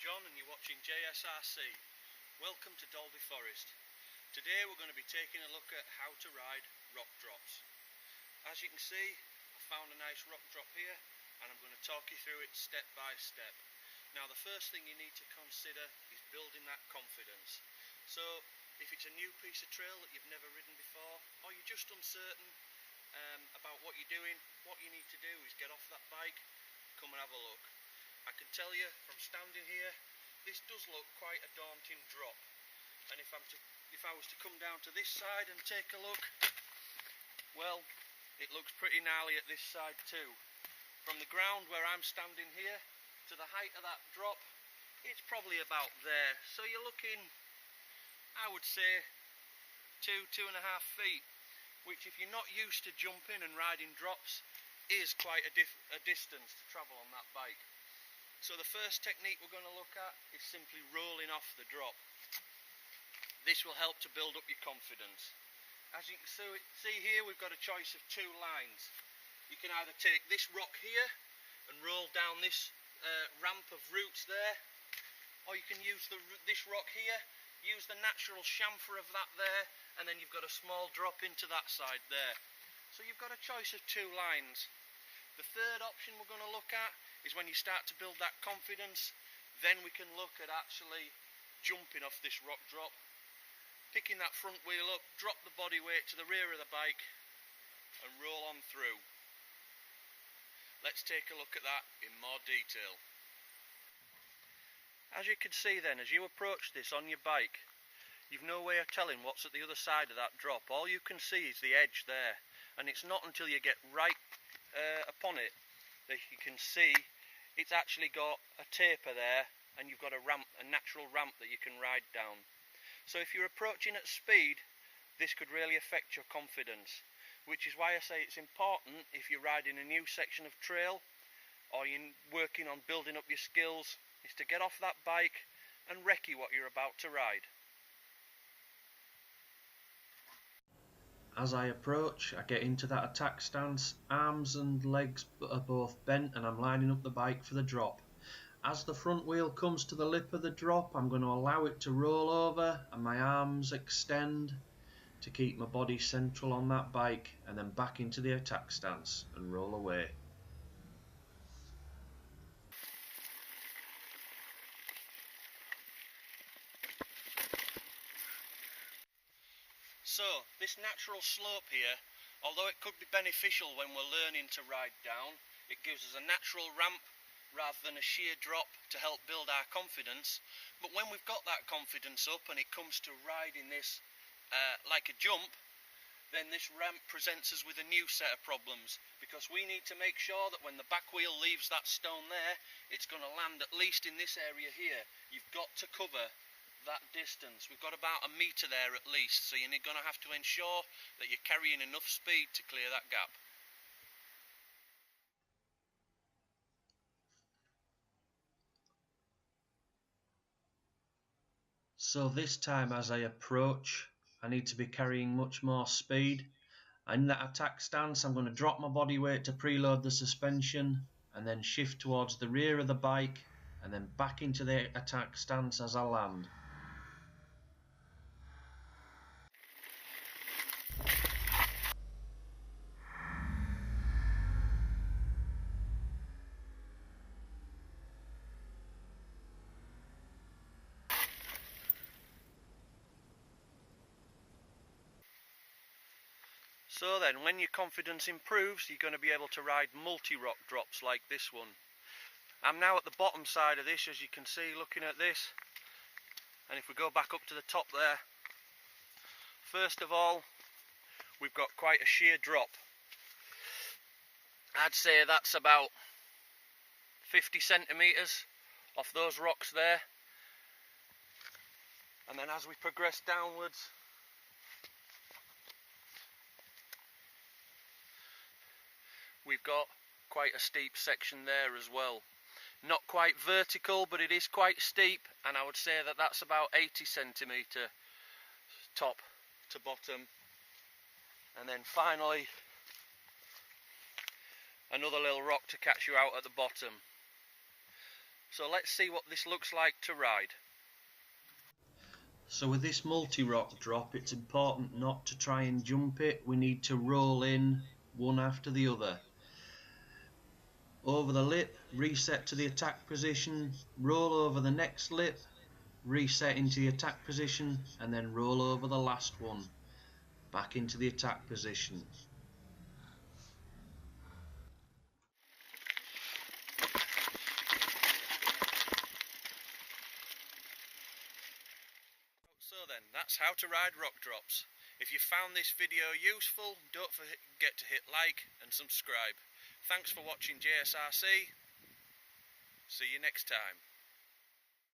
John and you're watching JSRC. Welcome to Dalby Forest. Today we're going to be taking a look at how to ride rock drops. As you can see, I found a nice rock drop here and I'm going to talk you through it step by step. Now the first thing you need to consider is building that confidence. So if it's a new piece of trail that you've never ridden before, or you're just uncertain about what you're doing, what you need to do is get off that bike, come and have a look. I can tell you from standing here, this does look quite a daunting drop, and if I was to come down to this side and take a look, well, it looks pretty gnarly at this side too. From the ground where I'm standing here to the height of that drop, it's probably about there, so you're looking, I would say, 2.5 feet, which if you're not used to jumping and riding drops is quite a distance to travel on that bike. So the first technique we're going to look at is simply rolling off the drop. This will help to build up your confidence. As you can see here, we've got a choice of two lines. You can either take this rock here and roll down this ramp of roots there, or you can use this rock here, use the natural chamfer of that there, and then you've got a small drop into that side there. So you've got a choice of two lines. The third option we're going to look at is when you start to build that confidence, then we can look at actually jumping off this rock drop, picking that front wheel up, drop the body weight to the rear of the bike and roll on through. Let's take a look at that in more detail. As you can see then, as you approach this on your bike, you've no way of telling what's at the other side of that drop. All you can see is the edge there, and it's not until you get right upon it that you can see it's actually got a taper there, and you've got a ramp, a natural ramp that you can ride down. So if you're approaching at speed, this could really affect your confidence, which is why I say it's important if you're riding a new section of trail or you're working on building up your skills, is to get off that bike and recce what you're about to ride. As I approach, I get into that attack stance, arms and legs are both bent and I'm lining up the bike for the drop. As the front wheel comes to the lip of the drop, I'm going to allow it to roll over and my arms extend to keep my body central on that bike, and then back into the attack stance and roll away. So, this natural slope here, although it could be beneficial when we're learning to ride down, it gives us a natural ramp rather than a sheer drop to help build our confidence. But when we've got that confidence up and it comes to riding this like a jump, then this ramp presents us with a new set of problems, because we need to make sure that when the back wheel leaves that stone there, it's going to land at least in this area here. You've got to cover that distance. We've got about a metre there at least, so you're going to have to ensure that you're carrying enough speed to clear that gap. So this time as I approach, I need to be carrying much more speed. In that attack stance, I'm going to drop my body weight to preload the suspension and then shift towards the rear of the bike and then back into the attack stance as I land. So then, when your confidence improves, you're going to be able to ride multi-rock drops like this one. I'm now at the bottom side of this, as you can see, looking at this. And if we go back up to the top there, first of all, we've got quite a sheer drop. I'd say that's about 50 centimetres off those rocks there. And then as we progress downwards, we've got quite a steep section there as well. Not quite vertical, but it is quite steep, and I would say that that's about 80 centimetre top to bottom. And then finally, another little rock to catch you out at the bottom. So let's see what this looks like to ride. So with this multi-rock drop, it's important not to try and jump it. We need to roll in one after the other. Over the lip, reset to the attack position, roll over the next lip, reset into the attack position, and then roll over the last one, back into the attack position. So then, that's how to ride rock drops. If you found this video useful, don't forget to hit like and subscribe. Thanks for watching JSRC. See you next time.